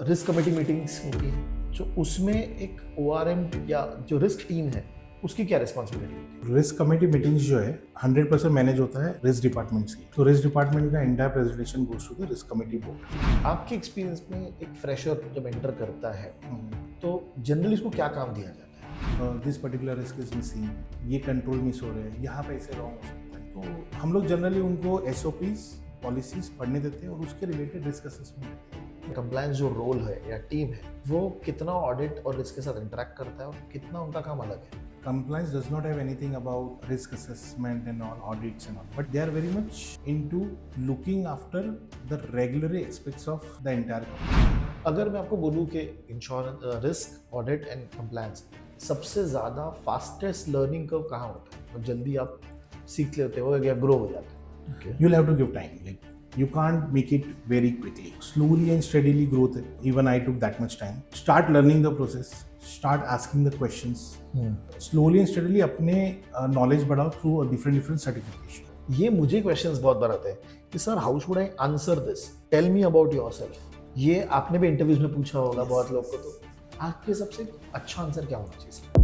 Risk committee meetings होती है, जो उसमें एक ओआरएम या जो रिस्क टीम है उसकी क्या रिस्पॉन्सिबिलिटी होती रिस्क कमेटी मीटिंग्स जो है 100% मैनेज होता है रिस्क डिपार्टमेंट से। तो रिस्क डिपार्टमेंट का entire presentation goes to the risk committee board. है? आपके एक्सपीरियंस में एक फ्रेशर जब एंटर करता है तो जनरली उसको क्या काम दिया जाता है? This particular risk is missing, ये कंट्रोल मिस हो रहे हैं, यहाँ पे ऐसे रॉन्ग हो सकता है। तो हम लोग जनरली उनको एसओपीज पॉलिसीज पढ़ने देते हैं और उसके रिलेटेड रिस्क असेसमेंट देते हैं। कंप्लायंस जो रोल है या टीम है वो कितना ऑडिट और रिस्क के साथ इंटरेक्ट करता है और कितना उनका काम अलग है? Compliance does not have anything about risk assessment and all audits and all, but they are very much into looking after the regulatory aspects of the entire company. अगर मैं आपको बोलूँ कि insurance risk audit and compliance सबसे ज़्यादा fastest learning curve कहाँ होता है और जल्दी आप सीख लेते हो या ग्रो हो जाते हो? You'll have to give time. Like you can't make it very quickly. Slowly and steadily growth. Even I took that much time. Start learning the process. Start asking the questions. Slowly and steadily अपने knowledge बढ़ाओ through a different certification. ये मुझे questions बहुत बार आते हैं कि sir how should I answer this, tell me about yourself. ये आपने भी इंटरव्यूज में पूछा होगा बहुत लोग को, तो आपके सबसे अच्छा आंसर क्या होना चाहिए?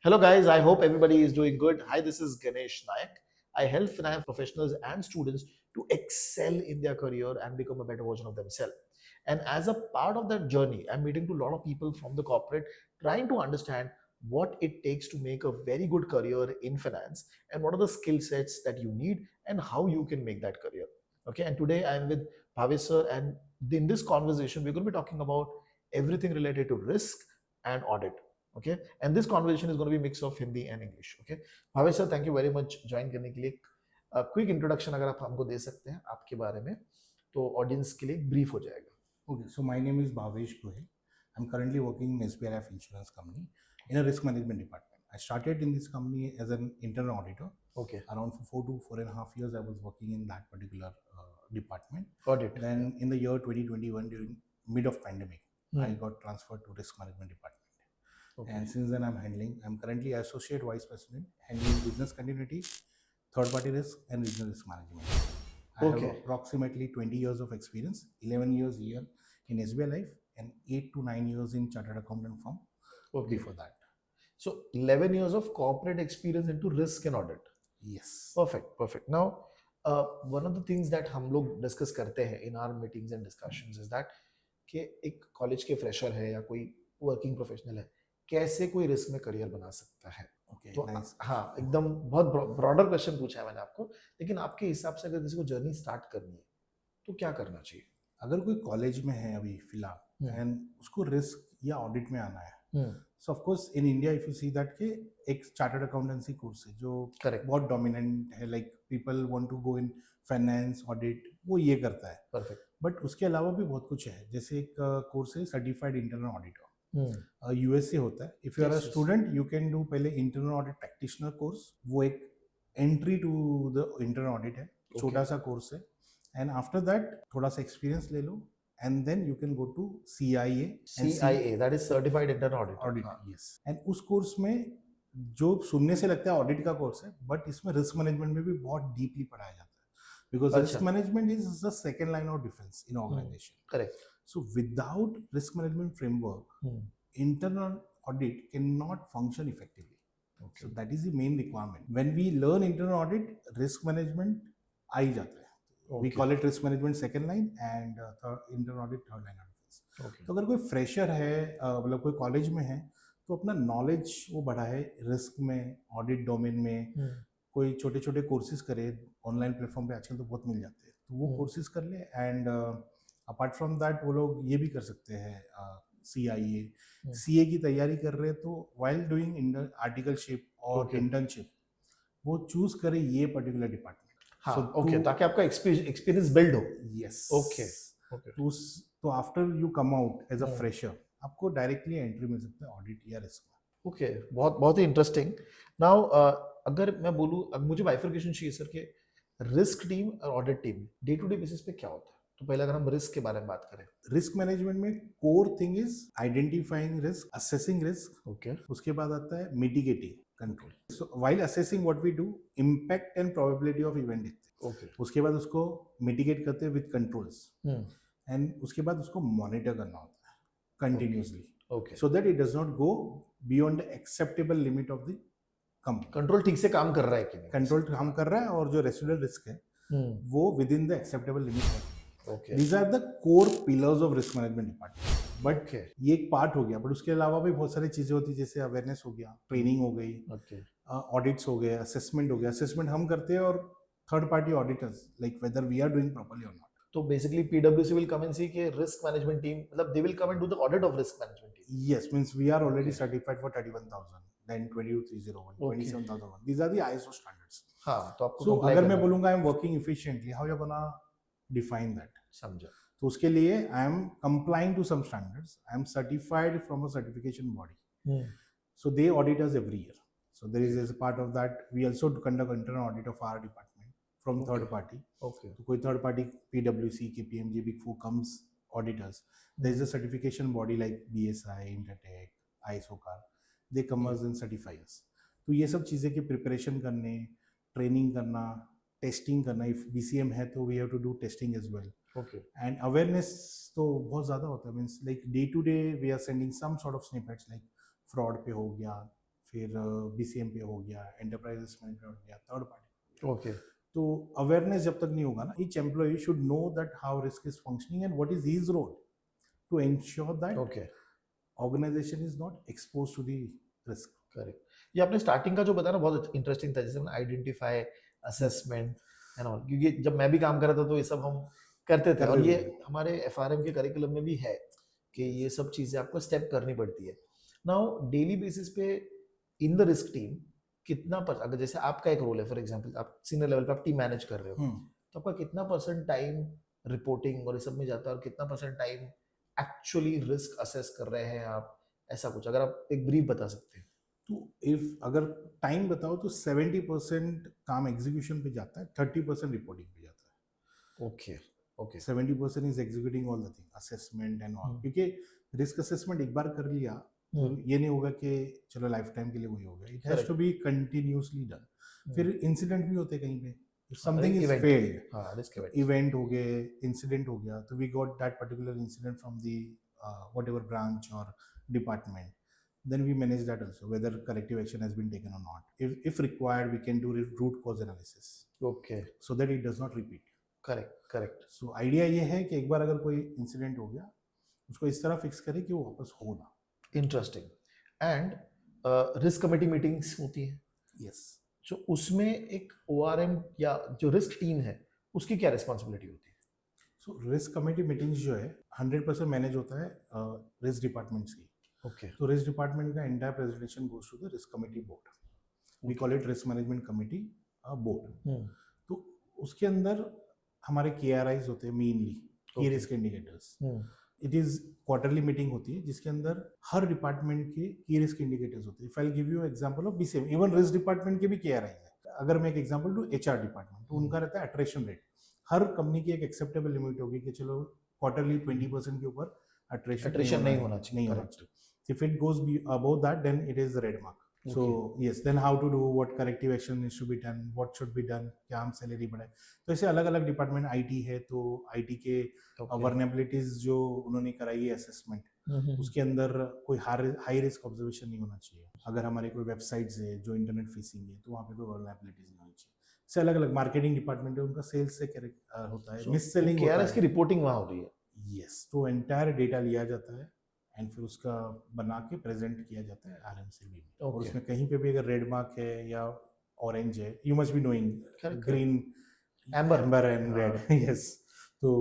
Hello guys, I hope everybody is doing good. Hi, this is Ganesh Nayak. I help finance professionals and students to excel in their career and become a better version of themselves. And as a part of that journey, I'm meeting to a lot of people from the corporate, trying to understand what it takes to make a very good career in finance and what are the skill sets that you need and how you can make that career. Okay, and today I'm with Bhavesh sir, and in this conversation, we're going to be talking about everything related to risk and audit. Okay, and this conversation is going to be a mix of Hindi and English. Okay, Bhavesh sir, thank you very much join करने के लिए। Quick introduction अगर आप हमको दे सकते हैं आपके बारे में तो ऑडियंस के लिए ब्रीफ हो जाएगा। Okay, so my name is Bhavesh Gohil. I'm currently working in SBI Life Insurance Company in a risk management department. I started in this company as an internal auditor. Okay, Around for 4 to 4.5 years, I was working in that particular department. got it. Then in the year 2021, during mid of pandemic, I got transferred to risk management department. Okay. And since then, I'm currently associate vice president handling business continuity, third party risk, and regional risk management. I Okay. have approximately 20 years of experience, 11 years here in SBI Life, and 8 to 9 years in chartered accountant firm. Okay. Before that. So 11 years of corporate experience into risk and audit. Yes. Perfect, perfect. Now, one of the things that हम लोग discuss करते हैं in our meetings and discussions is that कि एक college के fresher है या कोई वर्किंग प्रोफेशनल है, कैसे कोई रिस्क में करियर बना सकता है? Okay. तो Nice. हाँ, एकदम बहुत ब्रॉडर क्वेश्चन पूछा है मैंने आपको, लेकिन आपके हिसाब से अगर किसी को जर्नी स्टार्ट करनी है तो क्या करना चाहिए? अगर कोई कॉलेज में है अभी फिलहाल एंड उसको रिस्क या ऑडिट में आना है, सो of course in India if you see that के एक चार्टर्ड अकाउंटेंसी कोर्स है जो करेक्ट, बहुत डोमिनेंट है, like people want to go in finance audit, वो ये करता है। परफेक्ट। बट उसके अलावा भी बहुत कुछ है, जैसे एक कोर्स है सर्टिफाइड इंटरनल ऑडिटर, यूएस से होता है। If you are a student you can do पहले इंटरनल ऑडिट प्रैक्टिशनर कोर्स, वो एक entry to the internal audit है, छोटा सा कोर्स है। एंड आफ्टर दैट थोड़ा सा एक्सपीरियंस ले लो and then you can go to CIA. CIA, that is certified internal auditor. Audit, yes. And उस कोर्स में जो सुनने से लगता है ऑडिट का कोर्स है, बट इसमें रिस्क मैनेजमेंट में भी बहुत डीपली पढ़ाया जाता है, because risk management is the second line of defence in organisation. Correct. So without risk management framework, internal audit can not function effectively. So that is the main requirement. When we learn internal audit, risk management आ ही जाता है। We call it risk management second line and internal audit third line of defense. तो अगर कोई fresher है, मतलब कोई कॉलेज में है, तो अपना नॉलेज वो बढ़ाए रिस्क में, ऑडिट डोमेन में, कोई छोटे छोटे कोर्सेज करे, ऑनलाइन प्लेटफॉर्म पे आजकल तो बहुत मिल जाते हैं, तो वो कोर्सेज कर ले। एंड अपार्ट फ्रॉम दैट वो लोग ये भी कर सकते हैं, CIA, CA की तैयारी कर रहे हैं, तो वाइल डूइंग आर्टिकलशिप और इंटर्नशिप वो चूज करे ये पर्टिकुलर डिपार्टमेंट। हाँ, ओके, ताकि आपका एक्सपीरियंस बिल्ड हो। Yes, okay, okay. तो after you come out as a fresher, आपको डायरेक्टली एंट्री मिल सकता है ऑडिट या रिस्क में। ओके, बहुत बहुत ही इंटरेस्टिंग। नाउ अगर मैं बोलूँ, मुझे बाइफरकेशन चाहिए सर कि रिस्क टीम और audit team day to day basis पे क्या होता है? तो पहले अगर हम रिस्क के बारे में बात करें, रिस्क मैनेजमेंट में core thing is identifying risk, assessing risk. Okay, उसके बाद आता है mitigating, control. So while assessing what we do, impact and probability of event देखते हैं. Okay. उसके बाद उसको mitigate करते हैं with controls. Hmm. And उसके बाद उसको monitor करना होता है continuously. Okay. So that it does not go beyond the acceptable limit of the company. Control ठीक से काम कर रहा है कि नहीं? कंट्रोल काम कर रहा है और जो रेसिडुअल रिस्क है वो within the acceptable limit है. Okay. These are the core pillars of risk management department. But Okay. ये एक पार्ट हो गया, बट उसके अलावा भी बहुत सारी चीजें होती है, जैसे अवेयरनेस हो गया, ट्रेनिंग हो गई, Okay. ऑडिट्स हो गए, असेसमेंट हो गया. असेसमेंट हम करते हैं और third party auditors, like whether we are doing properly और नॉट. तो basically PwC will come and see कि रिस्क मैनेजमेंट टीम मतलब they will come and do the audit of risk management team. Yes, means we are already Okay. certified for 31,000, then 22,301, Okay. 27,001. These are the ISO standards. हाँ, तो आपको So comply अगर करना मैं है. बोलूँगा I am working efficiently, how you gonna define that? समझा. तो उसके लिए I am complying to some standards. I am certified from a certification body. Hmm. So they audit us every year. So there is as a part of that, we also conduct internal audit of our department from third Okay. party. Okay. तो कोई third party PwC, KPMG, Big Four comes audit us. There is a certification body like BSI, Intertech, ISOCAR. They come us and certify us. तो ये सब चीज़ें की preparation करने, training करना, testing करना. इफ BCM है तो we have to do testing as well. Okay. And awareness तो बहुत ज़्यादा होता है. Means like day to day we are sending some sort of snippets, like fraud पे हो गया, फिर BCM पे हो गया, एंटरप्राइज रिस्क मैनेजमेंट हो गया, थर्ड पार्टी. Okay. तो अवेयरनेस जब तक नहीं होगा ना, each employee should know that how risk is functioning and what is his role to ensure that Okay. Organization is not expose to the risk. Correct. ये आपने स्टार्टिंग का जो बताया ना बहुत इंटरेस्टिंग था, जैसे आइडेंटिफाई, असेसमेंट एंड ऑल, क्योंकि जब मैं भी काम कर रहा था तो ये सब हम करते थे और ये हमारे FRM के करिकुलम में भी है कि ये सब चीज़ें आपको स्टेप करनी पड़ती है. नाउ डेली बेसिस पे इन द रिस्क टीम कितना अगर जैसे आपका एक रोल है, फॉर एग्जांपल आप सीनियर लेवल पे आप टीम मैनेज कर रहे हो, तो आपका कितना % टाइम रिपोर्टिंग और इस सब में जाता है और कितना % टाइम एक्चुअली रिस्क असेस कर रहे हैं आप, ऐसा कुछ अगर आप एक ब्रीफ बता सकते हैं. तो इफ अगर टाइम बताओ तो 70% काम एग्जीक्यूशन पे जाता है, 30% रिपोर्टिंग पे जाता है. Okay. Okay. 70% is executing all the thing, assessment and all. क्योंकि रिस्क असेसमेंट एक बार कर लिया तो ये नहीं होगा कि चलो लाइफ टाइम के लिए वही हो गया. It has to be continuously done. फिर इंसिडेंट भी होते हैं कहीं पे, इफ समथिंग इज फेल्ड, हाँ, रिस्क इवेंट हो गए, इंसिडेंट हो गया, तो we got that particular incident from the whatever branch और department, then we manage that also, whether corrective action has been taken or not. If required, we can do root cause analysis. Okay. So that it does not repeat. Correct. So idea ये है कि एक बार अगर कोई incident हो गया, उसको इस तरह फिक्स करें कि वो वापस हो ना. Interesting. And risk committee meetings होती है. Yes. जो उसमें एक ORM या जो रिस्क टीम है उसकी क्या रिस्पॉन्सिबिलिटी होती है? So risk committee meetings जो है 100% मैनेज होता है रिस्क डिपार्टमेंट्स की. ओके. तो रिस्क डिपार्टमेंट का entire presentation goes to the risk committee board. We call it risk management committee board. तो उसके अंदर हमारे KRIs होते हैं, mainly key risk indicators. It is quarterly meeting होती है जिसके अंदर हर डिपार्टमेंट के की रिस्क इंडिकेटर्स होते हैं. If I give you example of BCM, even risk department के भी KRIs है. अगर मैं एक एग्जांपल दूं HR डिपार्टमेंट, तो उनका रहता है अट्रेशन रेट. हर कंपनी की एक एक्सेप्टेबल लिमिट होगी कि चलो क्वार्टरली 20% के ऊपर अट्रेशन नहीं होना चाहिए. If it goes above that, then it is the red mark. So yes, then how to do, what corrective action needs to be done, what should be done, क्या हम सैलरी बढ़ाए. तो ऐसे अलग अलग डिपार्टमेंट, IT है तो IT के वर्नेबिलिटीज जो उन्होंने कराई है असेसमेंट, उसके अंदर कोई हाई रिस्क ऑब्जर्वेशन नहीं होना चाहिए. अगर हमारे कोई वेबसाइट्स है जो इंटरनेट फेसिंग है तो वहाँ पे कोई वर्नेबिलिटीज नहीं होनी चाहिए. से अलग अलग मार्केटिंग डिपार्टमेंट है, उनका सेल्स से होता है, मिस सेलिंग होता है. की रिपोर्टिंग वहाँ हो रही है. यस. तो एंटायर डेटा लिया जाता है एंड फिर उसका बना के प्रेजेंट किया जाता है RMCB में. और उसमें कहीं पे भी अगर रेड मार्क है या ऑरेंज है, you must be knowing green, amber and red. Yes. तो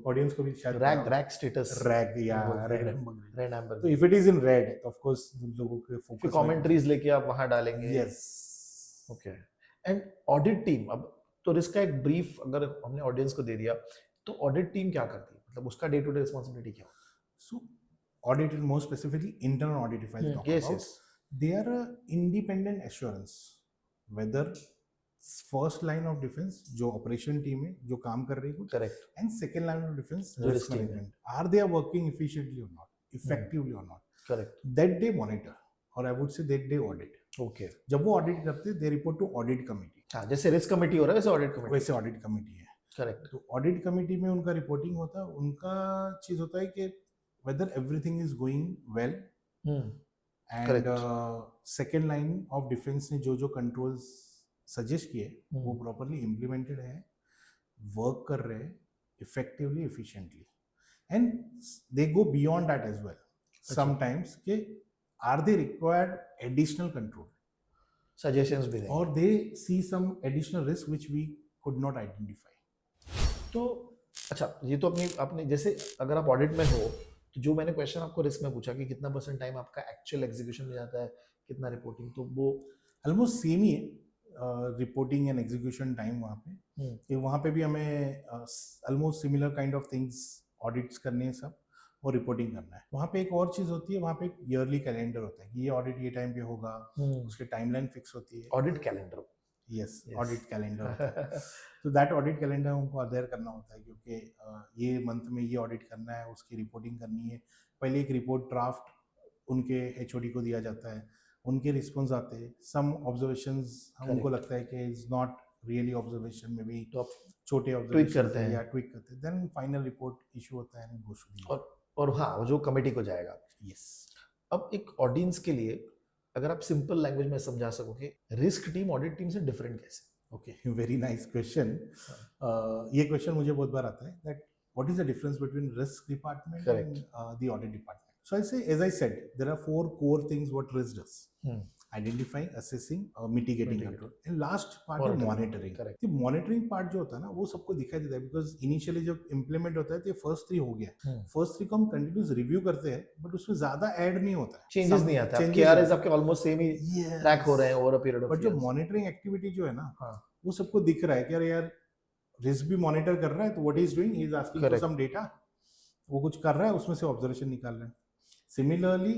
ऑडियंस को भी शायद रैग स्टेटस, रैग या रेड एम्बर. तो if it is in red तो ऑफ कोर्स लोगों के फोकस कमेंट्रीज लेके आप वहां डालेंगे. Yes. Okay. And audit team, अब तो रिस्क का एक ब्रीफ अगर हमने ऑडियंस को दे दिया, तो ऑडिट टीम क्या करती है, मतलब उसका डे टू डे रिस्पांसिबिलिटी क्या होती है? सो audit, and more specifically internal audit, if I talk about, they are a independent assurance whether first line of defense जो operation team है जो काम कर रही है, correct, and second line of defense risk management, are they working efficiently or not, effectively or not, correct, that they monitor, or I would say that they audit. Okay, जब वो audit करते दे report to audit committee, हाँ जैसे risk committee हो रहा है वैसे audit committee, वैसे ऑडिट कमिटी है। करेक्ट, तो ऑडिट कमिटी में उनका रिपोर्टिंग होता है, उनका चीज होता है कि whether everything is going well, and Correct. Second line of defence ने जो जो कंट्रोल्स सजेस्ट किए वो प्रॉपरली इम्प्लीमेंटेड है, वर्क कर रहे हैं effectively efficiently, and they go beyond that as well sometimes कि are they required additional control suggestions भी देंगे। और they see some additional risk which we could not identify. तो अच्छा, ये तो अपनी आपने जैसे अगर आप ऑडिट में हो तो जो मैंने क्वेश्चन आपको रिस्क में पूछा कि कितना % टाइम आपका एक्चुअल एग्जीक्यूशन में जाता है, कितना रिपोर्टिंग, तो वो ऑलमोस्ट सेम ही है रिपोर्टिंग एंड एग्जीक्यूशन टाइम वहाँ पे, कि वहाँ पे भी हमें almost similar kind of things audits करने हैं सब, और रिपोर्टिंग करना है। वहाँ पे एक और चीज़ होती है, वहाँ पे एक ईयरली कैलेंडर होता है कि ये ऑडिट ये टाइम पे होगा, उसके टाइमलाइन फिक्स होती है, audit calendar, yes audit calendar होता है। तो दैट ऑडिट कैलेंडर हमको अडेयर करना होता है, क्योंकि ये मंथ में ये ऑडिट करना है, उसकी रिपोर्टिंग करनी है। पहले एक रिपोर्ट ड्राफ्ट उनके एचओडी को दिया जाता है, उनके रिस्पॉन्स आते हैं, सम ऑब्जर्वेशंस हमको लगता है कि इज नॉट रियली ऑब्जर्वेशन में भी, तो आप छोटे ट्विक करते ऑब्जर्वेशन हैं या ट्विक करते हैं, देन फाइनल रिपोर्ट इशू होता है, और हाँ वो जो कमेटी को जाएगा। यस। अब एक ऑडियंस के लिए अगर आप सिंपल लैंग्वेज में समझा सको कि रिस्क टीम ऑडिट टीम से डिफरेंट कैसे? Okay, very nice question. ये क्वेश्चन मुझे बहुत बार आता है, that what is the difference between risk department and the audit department. So I say, as I said, there are 4 core things what risk does: identifying, assessing, mitigating control, and last part है monitoring. तो monitoring part जो होता है ना, वो सबको दिखाई देता है, because initially जब implement होता है तो ये first 3 हो गया, first 3 को हम continuous review करते हैं, but उसमें ज़्यादा add नहीं होता है, changes नहीं आता है, KRAs आपके almost same ही track हो रहे हैं over a period of but years. जो monitoring activity जो है ना, वो सबको दिख रहा है कि अरे यार risk भी monitor कर रहा है, तो what he is doing, he is asking for some data, वो कुछ कर रहा है, उसमें से observation निकाल रहा है। सिमिलरली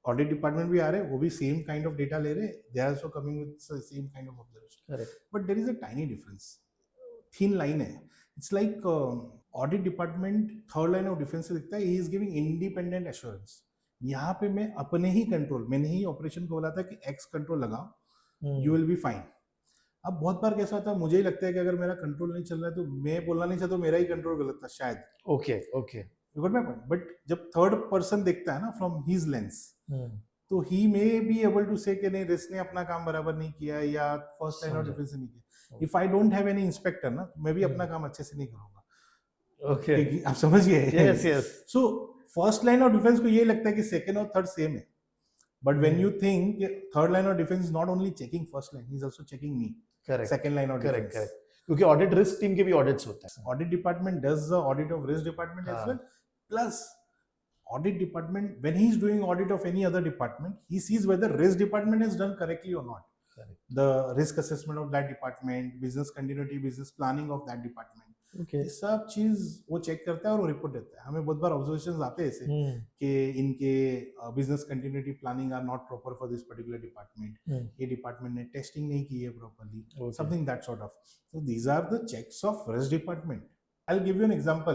ऑडिट डिपार्टमेंट भी आ रहे हैं, वो भी सेम काइंड ऑफ डेटा ले रहे हैं, they are also coming with same kind of observation, but there is a tiny difference, thin line है। It's like audit department third line of defence से दिखता है, he is giving independent assurance. यहाँ पे मैं अपने ही कंट्रोल, मैंने ही operation को बोला था कि एक्स कंट्रोल लगाओ, यू विल बी फाइन। अब बहुत बार कैसा होता है, मुझे ही लगता है कि अगर मेरा कंट्रोल नहीं चल रहा है तो मैं बोलना नहीं चाहता, तो मेरा ही कंट्रोल गलत था शायद। Okay You got my point? But जब थर्ड पर्सन देखता है ना फ्रॉम हिज लेंस, तो ही मे बी एबल टू से कि नहीं, रिस्क ने अपना काम बराबर नहीं किया, या फर्स्ट लाइन ऑफ डिफेंस नहीं किया। If I don't have any inspector ना, मैं भी अपना काम अच्छे से नहीं करूंगा। ओके, आप समझ गए? Yes yes. So first line of defence को ये लगता है कि सेकंड और थर्ड सेम है, but when you think third line of defence is not only checking first line, he is also checking me, second line of defence. Correct, क्योंकि audit risk team के भी ऑडिट्स होते हैं। Audit department does the audit of risk department as well, plus audit department, when he is doing audit of any other department, he sees whether risk department is done correctly or not. Correct. The risk assessment of that department, business continuity, business planning of that department, ये सब चीज वो check करता है और वो report देता है। हमें बहुत बार ऑब्जर्वेशंस आते हैं ऐसे कि इनके business continuity planning are not proper for this particular department, ये डिपार्टमेंट ने टेस्टिंग नहीं की है properly, something that sort of. So these are the checks of risk department. I will give you an example.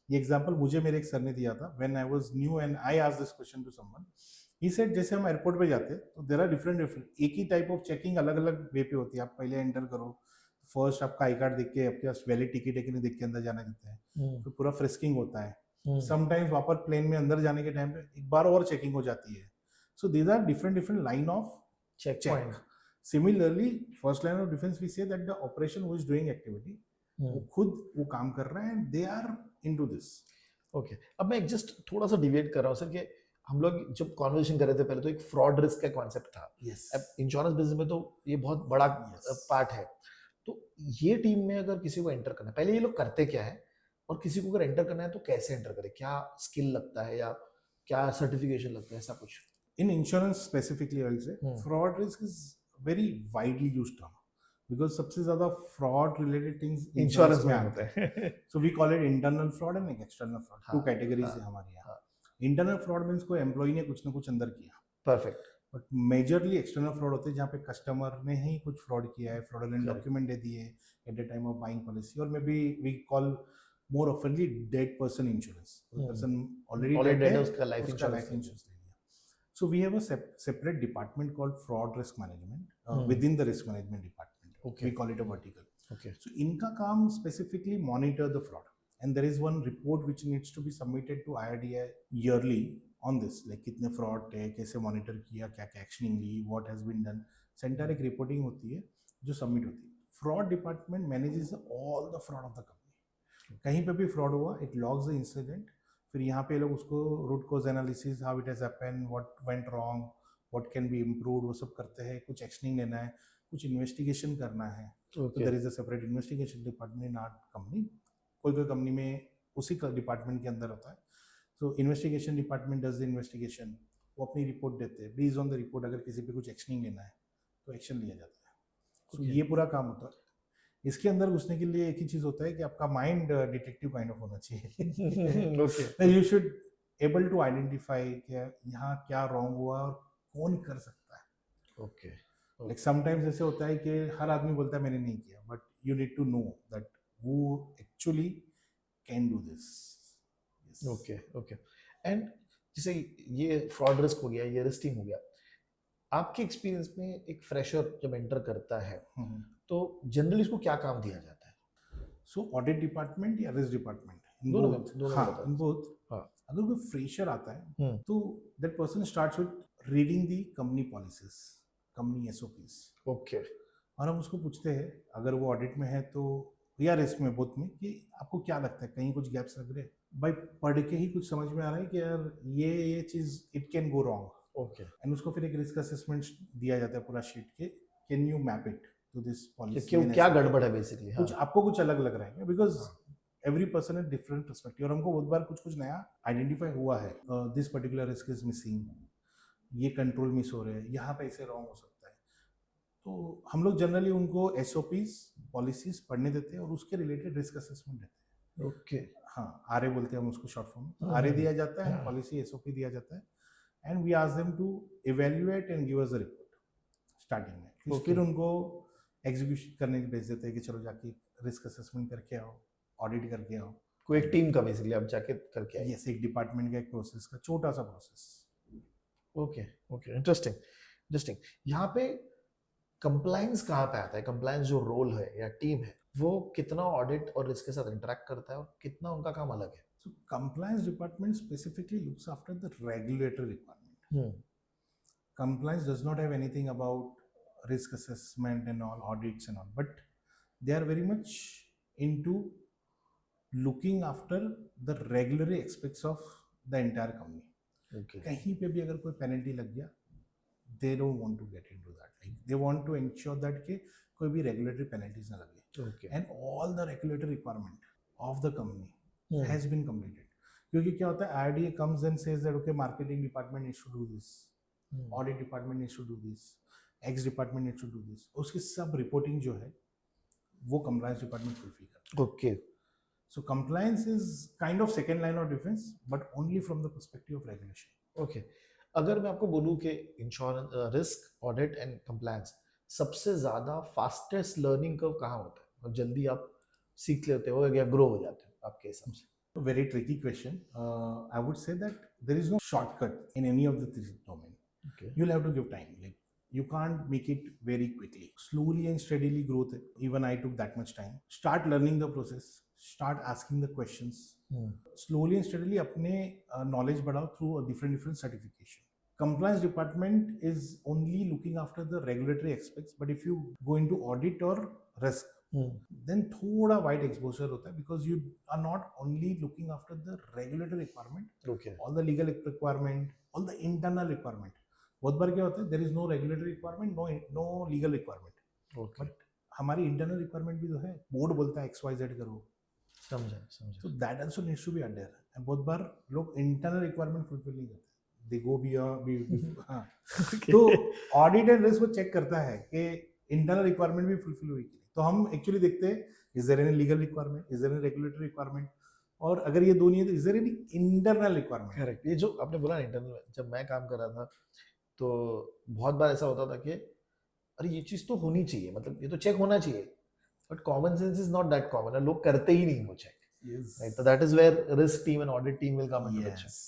ये example मुझे मेरे एक sir ने दिया था when I was new and I asked this question to someone. He said, जैसे हम airport पे जाते हैं तो देयर आर डिफरेंट एक ही टाइप ऑफ चेकिंग अलग अलग वे पे होती है। आप पहले एंटर करो, फर्स्ट आपका आई कार्ड देख के, आपके पास वैलिड टिकट है कि नहीं देख के अंदर जाना देते हैं, फिर पूरा फ्रिस्किंग होता है। समटाइम्स वहां पर प्लेन में अंदर जाने के टाइम पे एक बार और चेकिंग हो जाती है। So these are different line of check. Similarly first line of defence we say that the operation who is doing activity, वो खुद वो काम कर रहा है and they are into this. Okay, अब मैं जस्ट थोड़ा सा डिविएट कर रहा हूँ सर कि हम लोग जब कॉन्वर्सेशन कर रहे थे पहले तो एक फ्रॉड रिस्क का कॉन्सेप्ट था। अब इंश्योरेंस बिजनेस में तो ये बहुत बड़ा पार्ट है। तो ये टीम में अगर किसी को एंटर करना है, पहले ये लोग करते क्या है, और किसी को अगर एंटर करना है तो कैसे एंटर करें, क्या स्किल लगता है या क्या सर्टिफिकेशन लगता है, ऐसा कुछ? In insurance specifically I will say fraud risk is very widely used term, because सबसे ज्यादा फ्रॉड रिलेटेड थिंग्स इंश्योरेंस में आते हैं। So we call it internal fraud and external fraud, two categories है हमारे यहाँ। इंटरनल फ्रॉड मींस कोई employee ने कुछ ना कुछ अंदर किया, perfect. But majorly external fraud होते हैं जहाँ पे कस्टमर ने ही कुछ फ्रॉड किया है, फ्रॉडुलेंट डॉक्यूमेंट दे दिए at the time of buying policy, और may be we call more oftenly dead person insurance, person already dead है, उसका लाइफ इंश्योरेंस ले लिया। So we have a separate department called fraud risk management Hmm. within the risk management department. Okay. We call it a vertical. Okay. So इनका काम specifically monitor the fraud, and there is one report which needs to be submitted to IRDAI yearly on this, like कितने fraud थे, कैसे monitor किया, क्या क्या actioning ली, what has been done. Centre एक reporting होती है जो submit होती है. Fraud department manages all the fraud of the company. कहीं पे भी fraud हुआ, it logs the incident. फिर यहाँ पे लोग उसको root cause analysis, how it has happened, what went wrong, what can be improved, वो सब करते हैं. कुछ actioning लेना है, कुछ investigation करना है. So there is a separate investigation department in our company. कोई कंपनी में उसी का डिपार्टमेंट के अंदर होता है. So investigation department does the investigation. वो अपनी रिपोर्ट देते हैं. Based on the report अगर किसी पे कुछ एक्शनिंग लेना है तो एक्शन लिया जाता है. So ये पूरा काम होता है. इसके अंदर घुसने के लिए एक ही चीज होता है कि आपका माइंड डिटेक्टिव काइंड ऑफ होना चाहिए. Okay. You should able to identify कि यहाँ क्या रॉन्ग हुआ और कौन कर सकता है. Okay. लाइक समटाइम्स ऐसे होता है कि हर आदमी बोलता है मैंने नहीं किया, but you need to know that who actually can do this. Yes. Okay. Okay. And जैसे ये फ्रॉड रिस्क हो गया, ये रिस्क टीम हो गया, आपके एक्सपीरियंस में एक फ्रेशर जब एंटर करता है हम्म. तो जनरली उसको क्या काम दिया जाता है? सो ऑडिट डिपार्टमेंट या रिस्क डिपार्टमेंट, दोनों में हाँ, बताओ. In both. हाँ. अगर कोई फ्रेशर आता है हम्म. तो that person starts with reading the company policies, company SOPs. Okay. और हम उसको पूछते हैं अगर वो ऑडिट में है तो या रिस्क में, बोथ में, कि आपको क्या लगता है कहीं कुछ गैप्स लग रहे हैं. भाई पढ़ के ही कुछ समझ में आ रहा है कि यार ये चीज it can go wrong. Okay. And उसको फिर एक रिस्क असेसमेंट दिया जाता है पूरा शीट के, can you map it to this कि पॉलिसी. क्यों क्या गड़बड़ है बेसिकली? कुछ आपको कुछ अलग लग रहा है बिकॉज एवरी पर्सन है डिफरेंट पर्सपेक्टिव. और हमको बहुत बार कुछ नया आइडेंटिफाई हुआ है. This particular risk is missing, ये कंट्रोल मिस हो रहे हैं, यहाँ पे ऐसे रॉन्ग हो सकता है. तो हम लोग जनरली उनको एसओपीज पॉलिसीज पढ़ने देते हैं और उसके रिलेटेड रिस्क असेसमेंट देते हैं. Okay. हाँ, आरए बोलते हैं हम उसको शॉर्ट फॉर्म में. हम्म. आरए दिया जाता है, पॉलिसी एसओपी दिया जाता है, and we ask them to evaluate and give us the report starting में. Okay. फिर उनको एग्जीक्यूशन करने के भेज देते हैं कि चलो जाके रिस्क असेसमेंट करके आओ, ऑडिट करके आओ. कोई एक टीम का बेसिकली आप जाके करके आए. यस, एक डिपार्टमेंट का एक प्रोसेस का छोटा सा process. Okay. Okay. Interesting. Interesting. यहाँ पे कंप्लायंस कहाँ पे आता है? कंप्लायंस जो रोल है या टीम है वो कितना ऑडिट और रिस्क के साथ इंटरेक्ट करता है और कितना उनका काम अलग है? So compliance department specifically looks after the regulatory requirement. Hmm. Compliance does not have anything about risk assessment and all audits and all, but they are very much into looking after the regulatory aspects of the entire company. Okay. कहीं पे भी अगर कोई penalty लग गया, they don't want to get into that. Like, they want to ensure that कि कोई भी regulatory penalties ना लगे. Okay. And all the regulatory requirement of the company Hmm. has been completed. क्योंकि क्या होता है, IRDA comes and says that okay, marketing department needs to do this, Hmm. audit department needs to do this, X department needs to do this. उसकी सब reporting जो है वो compliance department fulfill करता है. Okay. So compliance is kind of second line of defense, but only from the perspective of regulation. Okay. अगर मैं आपको बोलूँ कि insurance, risk, audit and compliance सबसे ज्यादा फास्टेस्ट लर्निंग कर्व कहाँ होता है? और जल्दी आप सीख लेते हो या ग्रो हो जाते हो आपके हिसाब से? A very tricky question. I would say that there is no shortcut in any of the three domain. Okay. You'll have to give time. Like you can't make it very quickly. Slowly and steadily growth. Even I took that much time. Start learning the process. Start asking the questions. Hmm. Slowly and steadily अपने knowledge बढ़ाओ through a different certification. Compliance department is only looking after the regulatory aspects, but if you go into audit or risk, Hmm. then थोड़ा wide exposure होता है because you are not only looking after the regulatory requirement, Okay. all the legal requirement, all the internal requirement. बहुत बार क्या होता है, there is no regulatory requirement, no legal requirement. Okay. But हमारी internal requirement भी तो है. Board बोलता है XYZ करो. समझा. So that also needs to be adhered. And बहुत बार लोग internal requirement fulfill नहीं करते. They go beyond. हाँ. तो audit and risk वो check करता है कि internal requirement भी fulfill हुई. तो हम एक्चुअली देखते हैं is there any legal requirement, is there any regulatory requirement, और अगर ये दो नहीं है तो is there any internal requirement. Correct. ये जो आपने बोला इंटरनल, जब मैं काम कर रहा था तो बहुत बार ऐसा होता था कि अरे ये चीज तो होनी चाहिए, मतलब ये तो चेक होना चाहिए, but common sense is not that common. लोग करते ही नहीं वो check. Yes. Right? So that is where risk team and audit team will come into picture. Yes.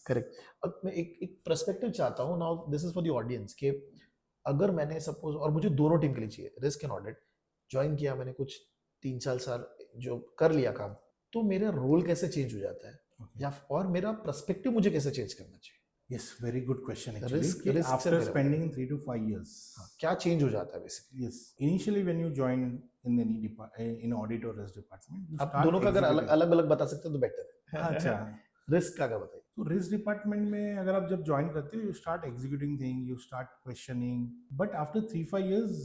Correct. अब मैं एक पर्सपेक्टिव चाहता हूँ now, this is for the audience कि अगर मैंने सपोज, और मुझे दोनों टीम के लिए चाहिए, रिस्क एंड ऑडिट ज्वाइन किया मैंने, कुछ 3-4 साल जो कर लिया काम, तो मेरा रोल कैसे चेंज हो जाता है, Okay. या और मेरा पर्सपेक्टिव मुझे कैसे चेंज करना चाहिए? Yes, very good question actually. Risk कि रिस्क से after मेरा spending 3 to 5 years, हाँ, क्या चेंज हो जाता है basically? yes, initially when you join in any in audit or risk department, you आप start दोनों का अगर अलग executing. अलग अलग बता सकते हैं तो बेटर है। अच्छा, रिस्क का क्या बताइए? तो रिस्क डिपार्टमेंट में अगर आप जब ज्वाइन करते हो, you start executing thing, you start questioning, but after 3-5 years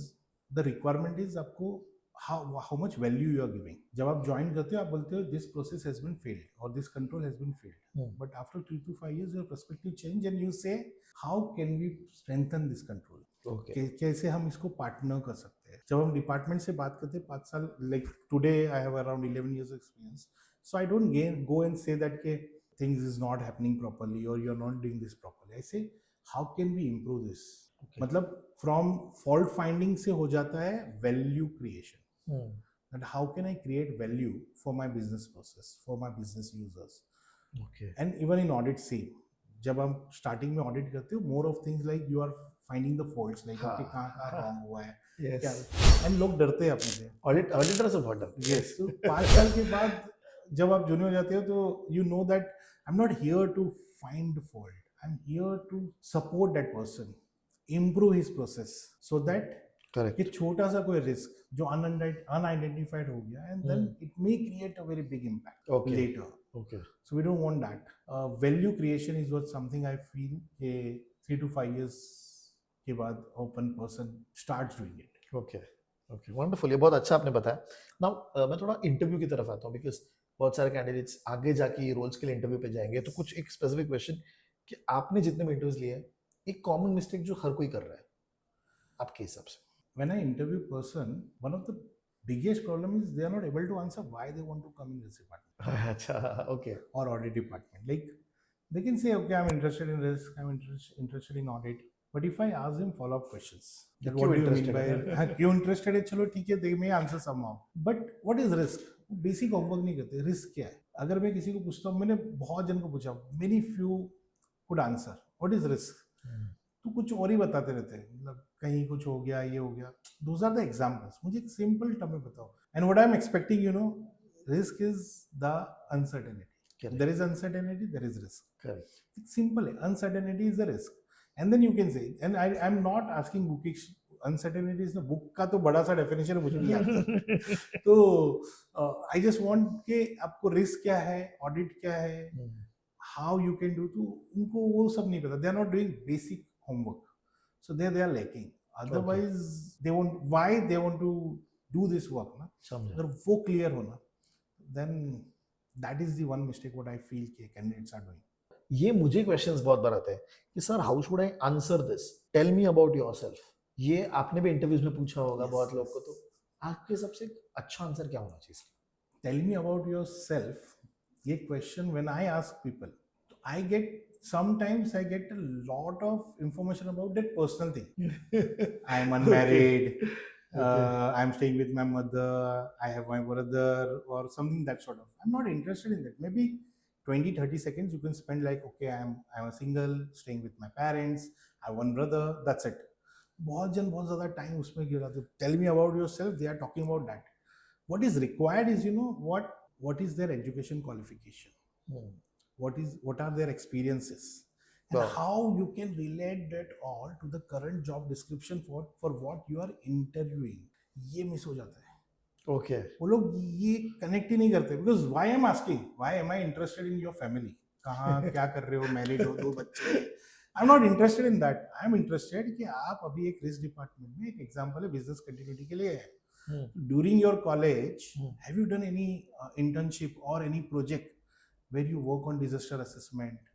the requirement is आपको how much value you are giving. जब आप ज्वाइन करते हो आप बोलते हो this process has been failed और this control has been failed, but after 3 to 5 years your perspective change and you say how can we strengthen this control. Okay. कैसे हम इसको पार्टनर कर सकते हैं. जब हम डिपार्टमेंट से बात करते हैं 5 साल, like today I have around 11 years experience, so I don't go and say that के things is not happening properly or you're not doing this properly. I say how can we improve this. Okay. मतलब from fault finding से हो जाता है value creation. And how can I create value for my business process, for my business users. Okay. And even in audit same, जब हम starting में audit करते हो, more of things like you are finding the faults, like हाँ, okay कहाँ wrong हुआ है, Yes. क्या, and लोग डरते हैं अपने से. ऑडिटर से बहुत डरते हैं। Yes. तो 5 साल के बाद जब आप जूनियर हो जाते हो तो you know that I'm not here to find fault. I'm here to support that person, improve his process so that correct. कि छोटा सा कोई रिस्क जो unidentified हो गया and then it may create a very big impact Okay. later. Okay. So we don't want that. Value creation is what something I feel कि 3 to 5 years के बाद open person starts doing it. Okay. Okay, wonderful, ये बहुत अच्छा आपने बताया। Now मैं थोड़ा इंटरव्यू की तरफ आता हूँ, बिकॉज बहुत सारे कैंडिडेट्स आगे जाके रोल्स के लिए इंटरव्यू पे जाएंगे, तो कुछ एक स्पेसिफिक क्वेश्चन कि आपने जितने भी इंटरव्यूज लिए हैं, एक कॉमन मिस्टेक जो हर कोई कर रहा है आपके हिसाब से? When I interview person, one of the biggest problem is they are not able to answer why they want to come in this department अच्छा, okay. or audit department. Like they can say, okay, I'm interested in risk, I'm interested in audit. But if I ask them follow-up questions, that क्यों what do you mean interested by है? क्यों interested है, चलो ठीक है, they may answer somehow. But what is risk? Basic homework नहीं करते. Risk क्या है? अगर मैं किसी को पूछता हूँ, मैंने बहुत जन को पूछा, many few could answer what is risk, तो कुछ और ही बताते रहते हैं, मतलब कहीं कुछ हो गया, ये हो गया. Those are the examples. मुझे एक सिंपल टर्म में बताओ. And what I am expecting, you know, risk is the uncertainty. There is uncertainty, there is risk. Correct. It's simple है. Uncertainty is the risk. And then you can say, and I am not asking bookish, uncertainty is the book का तो बड़ा सा definition मुझे नहीं आता. तो I just want कि आपको रिस्क क्या है, ऑडिट क्या है, हाउ यू कैन डू, तो उनको वो सब नहीं पता. They are not doing basic homework, so they are lacking. Otherwise they want, why they want to do this work ना, अगर वो क्लियर होना, then that is the one mistake what I feel कि कैंडिडेट्स आर डूइंग. ये मुझे questions बहुत बार आते हैं कि sir how should I answer this, tell me about yourself. ये आपने भी इंटरव्यूज में पूछा होगा बहुत लोग को, तो आपके सबसे अच्छा आंसर क्या होना चाहिए? टेल मी अबाउट योरसेल्फ, ये question when I ask people, I get sometimes I get a lot of information about that personal thing. I am unmarried, I am staying with my mother, I have my brother, or something that sort of. I'm not interested in that. Maybe 20-30 seconds you can spend like, okay, I'm a single, staying with my parents, I have one brother, that's it. बहुत ज़्यादा time उसमें गिरा. तो tell me about yourself, they are talking about that. What is required is, you know, what is their education qualification, what are their experiences, and Wow. how you can relate that all to the current job description for what you are interviewing. ये miss हो जाता है. Okay. वो लोग ये connect ही नहीं करते. Because why I am asking, why am I interested in your family, कहाँ क्या कर रहे हो, मैरिड हो, 2 बच्चे. आई am not interested in that. I am interested कि आप अभी एक रिस्क डिपार्टमेंट में, एक एग्जांपल है बिजनेस कंटिन्यूटी के लिए है. During your college, have you done any internship or any project where you work on disaster assessment?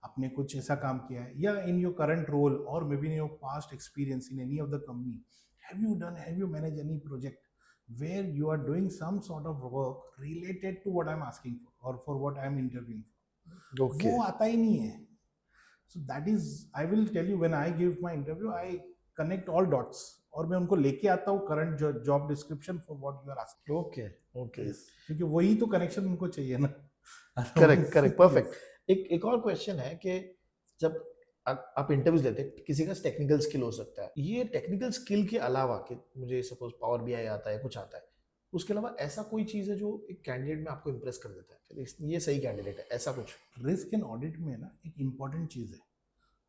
आपने कुछ ऐसा काम किया है, या in your current role or maybe in your past experience in any of the company, have you managed any project where you are doing some sort of work related to what I'm asking for or for what I'm interviewing for? Okay. वो आता ही नहीं है. So that is, I will tell you, when I give my interview, I connect all dots और मैं उनको लेके आता हूँ current job description for what you are asking. Okay, okay. क्योंकि वही तो कनेक्शन उनको चाहिए ना. Correct, correct, perfect. एक और क्वेश्चन है कि जब आप इंटरव्यूज लेते हैं, किसी का टेक्निकल स्किल हो सकता है, ये टेक्निकल स्किल के अलावा कि मुझे सपोज पावर बीआई आता है, कुछ आता है, उसके अलावा ऐसा कोई चीज है जो एक कैंडिडेट में आपको इम्प्रेस कर देता है, ये सही कैंडिडेट है, ऐसा कुछ? रिस्क एंड ऑडिट में ना एक इम्पॉर्टेंट चीज है,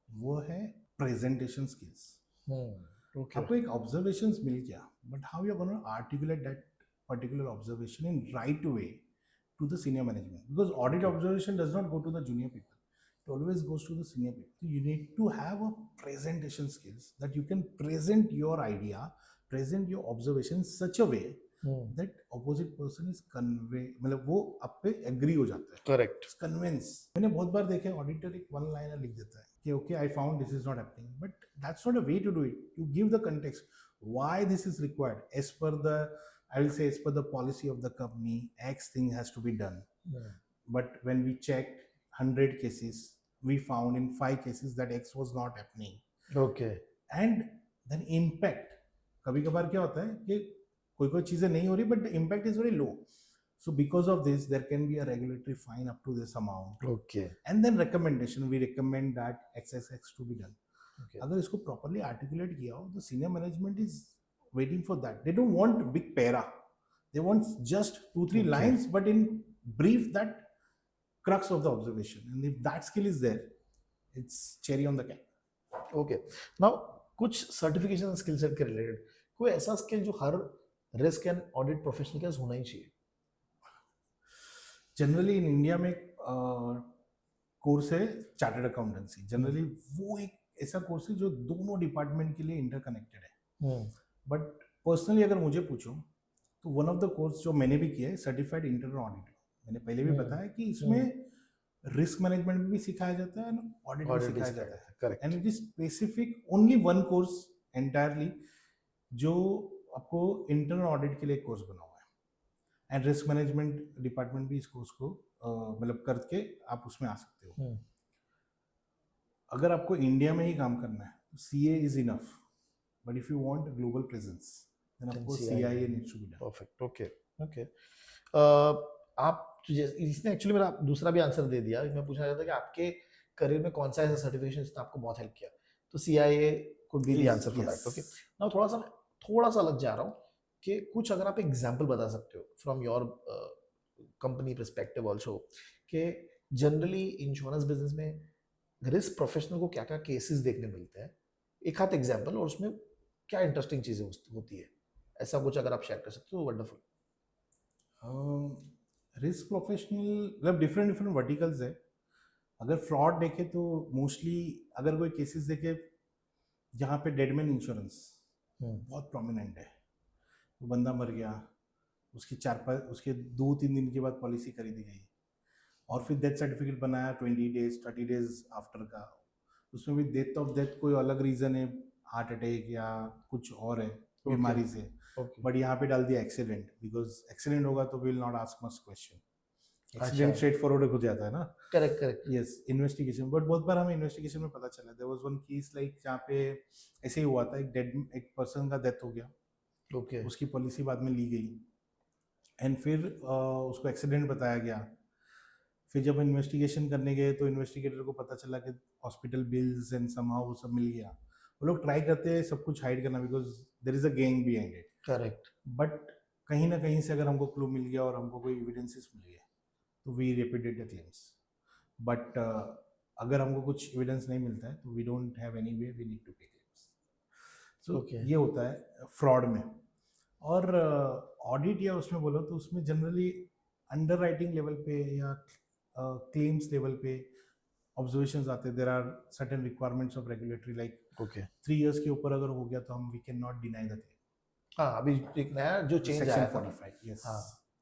वो है प्रेजेंटेशन स्किल्स. ओके. आपको एक ऑब्जर्वेशंस मिल गया, but how you are gonna articulate that particular observation in right way to the senior management, because audit Okay. observation does not go to the junior people, it always goes to the senior people. So you need to have a presentation skills that you can present your idea, present your observation in such a way that opposite person is convey, मतलब वो आप पे agree हो जाता है. Correct. Convince. मैंने बहुत बार देखा है ऑडिटर एक वन लाइनर लिख देता है कि okay I found this is not happening, but that's not a way to do it. You give the context why this is required as per the, I will say, as per the policy of the company, X thing has to be done. But when we checked 100 cases, we found in 5 cases that X was not happening. Okay. And then impact. कभी कभार क्या होता है कि कोई चीजें नहीं हो रही, but the impact is very low. So because of this, there can be a regulatory fine up to this amount. Okay. And then recommendation, we recommend that XXX to be done. Okay. अगर इसको properly articulate किया हो, the senior management is waiting for that. They don't want big para. They want just 2-3 Okay. lines, but in brief that crux of the observation. And if that skill is there, it's cherry on the cake. Okay. Now कुछ certification skill set के related कोई ऐसा skill जो हर risk and audit professional के पास होना ही चाहिए? Generally in India में course है चार्टर्ड अकाउंटेंसी. जनरली वो एक ऐसा कोर्स है जो दोनों डिपार्टमेंट के लिए इंटरकनेक्टेड है. बट पर्सनली अगर मुझे पूछो तो वन ऑफ द कोर्स जो मैंने भी किया है सर्टिफाइड इंटरनल ऑडिटर. मैंने पहले भी बताया कि इसमें रिस्क मैनेजमेंट भी सिखाया जाता है और ऑडिट भी सिखाया जाता है. Correct. And it is specific only one course entirely जो आपको इंटरनल ऑडिट के लिए कोर्स बना हुआ है. एंड रिस्क मैनेजमेंट डिपार्टमेंट भी इस कोर्स को मतलब करके आप उसमें आ सकते हो. अगर आपको इंडिया में ही काम करना है तो CA is enough, but if you want global presence then of course CIA needs to be done. Perfect. Okay. Okay. आप इसने एक्चुअली मेरा दूसरा भी आंसर दे दिया. मैं पूछना चाहता था कि आपके करियर में कौन सा ऐसा सर्टिफिकेशन जिसने आपको बहुत हेल्प किया, तो CIA could be the answer for that. Okay. Now थोड़ा सा अलग जा रहा हूँ कि कुछ अगर आप एग्जांपल बता सकते हो from your company perspective also कि जनरली इंश्योरेंस बिजनेस में रिस्क प्रोफेशनल को क्या क्या केसेस देखने मिलते हैं, एक हाथ एग्जांपल, और उसमें क्या इंटरेस्टिंग चीजें होती है, ऐसा कुछ अगर आप शेयर कर सकते हो वंडरफुल. रिस्क प्रोफेशनल मतलब डिफरेंट वर्टिकल्स है. अगर फ्रॉड देखे तो मोस्टली अगर कोई केसेस देखे जहाँ पे डेडमैन इंश्योरेंस बहुत प्रोमिनेंट है, वो बंदा मर गया, उसके 2-3 दिन के बाद पॉलिसी खरीदी गई और फिर डेथ सर्टिफिकेट बनाया 20 डेज 30 डेज आफ्टर का, उसमें भी डेथ ऑफ डेथ कोई अलग रीजन है, हार्ट अटैक या कुछ और है बीमारी से, बट यहाँ पे डाल दिया एक्सीडेंट, बिकॉज एक्सीडेंट होगा तो will not ask much question. Accident straightforward हो जाता है ना. Correct. Correct. Yes. Investigation, but बहुत बार हमें इन्वेस्टिगेशन में पता चला there was one case like जहाँ पे ऐसे ही हुआ था, एक पर्सन का डेथ हो गया. ओके. उसकी पॉलिसी बाद में ली गई एंड फिर उसको एक्सीडेंट बताया गया. फिर जब इन्वेस्टिगेशन करने गए तो इन्वेस्टिगेटर को पता चला कि हॉस्पिटल बिल्स एंड समहाउ वो सब मिल गया. वो लोग ट्राई करते हैं सब कुछ हाइड करना because there is a gang behind it. Correct. But कहीं ना कहीं से अगर हमको क्लू मिल गया और हमको कोई एविडेंसेस मिल गए तो we repeated the claims. But अगर हमको कुछ एविडेंस नहीं मिलता है तो we don't have any way, we need to pay claims. So ये होता है फ्रॉड में. और ऑडिट या उसमें बोलो तो उसमें जनरली अंडर राइटिंग लेवल पे या क्लेम्स लेवल पे ऑब्जर्वेशंस आते हैं. There are certain requirements of regulatory like 3 years के ऊपर अगर हो गया तो हम we can not deny the claim. हाँ, अभी एक नया जो चेंज आया था 45. Yes.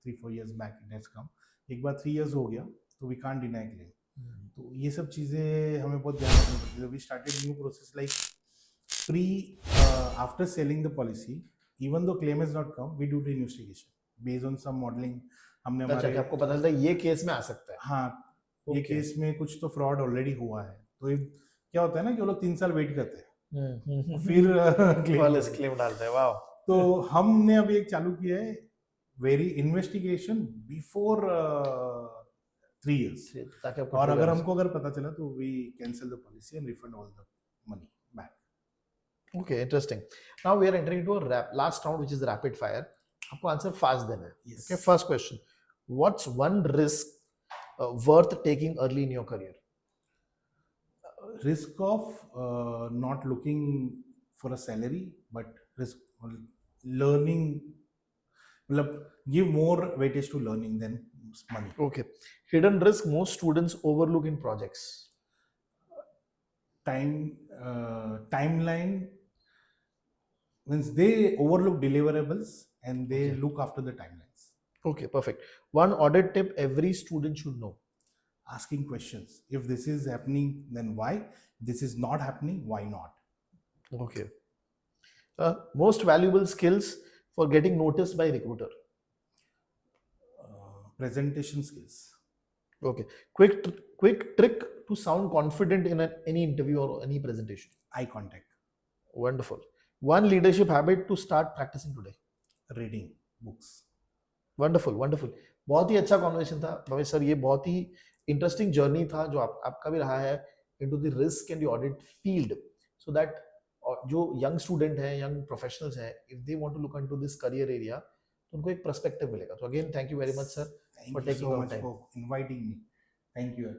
3-4 years back it has come. एक बार 3 इयर्स हो गया तो वी कांट डिनाई क्लेम. तो ये सब चीज़ें हमें बहुत ध्यान रखनी पड़ती है. We started new process like pre after selling the policy, even though claim is not come, we do the investigation based on some modelling. हमने हमारे आपको पता चलता है ये केस में आ सकता है. हाँ, ये केस में कुछ तो फ्रॉड ऑलरेडी हुआ है. तो क्या होता है ना कि वो लोग 3 साल वेट करते हैं फिर क्लेम डालते हैं. वाह. तो हमने अभी एक चालू किया है वेरी इन्वेस्टिगेशन बिफोर 3 years. ताकि आपको और अगर trigger- हमको अगर पता चला तो we cancel the policy and refund all the money back. Okay, interesting. Now we are entering into a last round, which is rapid fire. आपको आंसर फास्ट देना है. Yes. Okay, first question. What's one risk worth taking early in your career? Risk of not looking for a salary, but risk learning. मतलब give more weightage to learning than money. Okay. Hidden risk most students overlook in projects. Timeline means they overlook deliverables and they Okay. look after the timelines. Okay, perfect. One audit tip every student should know. Asking questions. If this is happening, then why? This is not happening, why not? Okay. Most valuable skills for getting noticed by recruiter. Presentation skills. Okay. Quick trick to sound confident in any interview or any presentation. Eye contact. Wonderful. One leadership habit to start practicing today. Reading books. Wonderful wonderful. बहुत ही अच्छा conversation था Bhavesh sir. ये बहुत ही interesting journey था जो आपका भी रहा है into the risk and the audit field, so that जो यंग स्टूडेंट हैं, यंग प्रोफेशनल्स हैं, if they want to look into this career area तो उनको एक पर्सपेक्टिव मिलेगा. तो again thank you very much sir Thank for you taking so our much time. for inviting me. Thank you.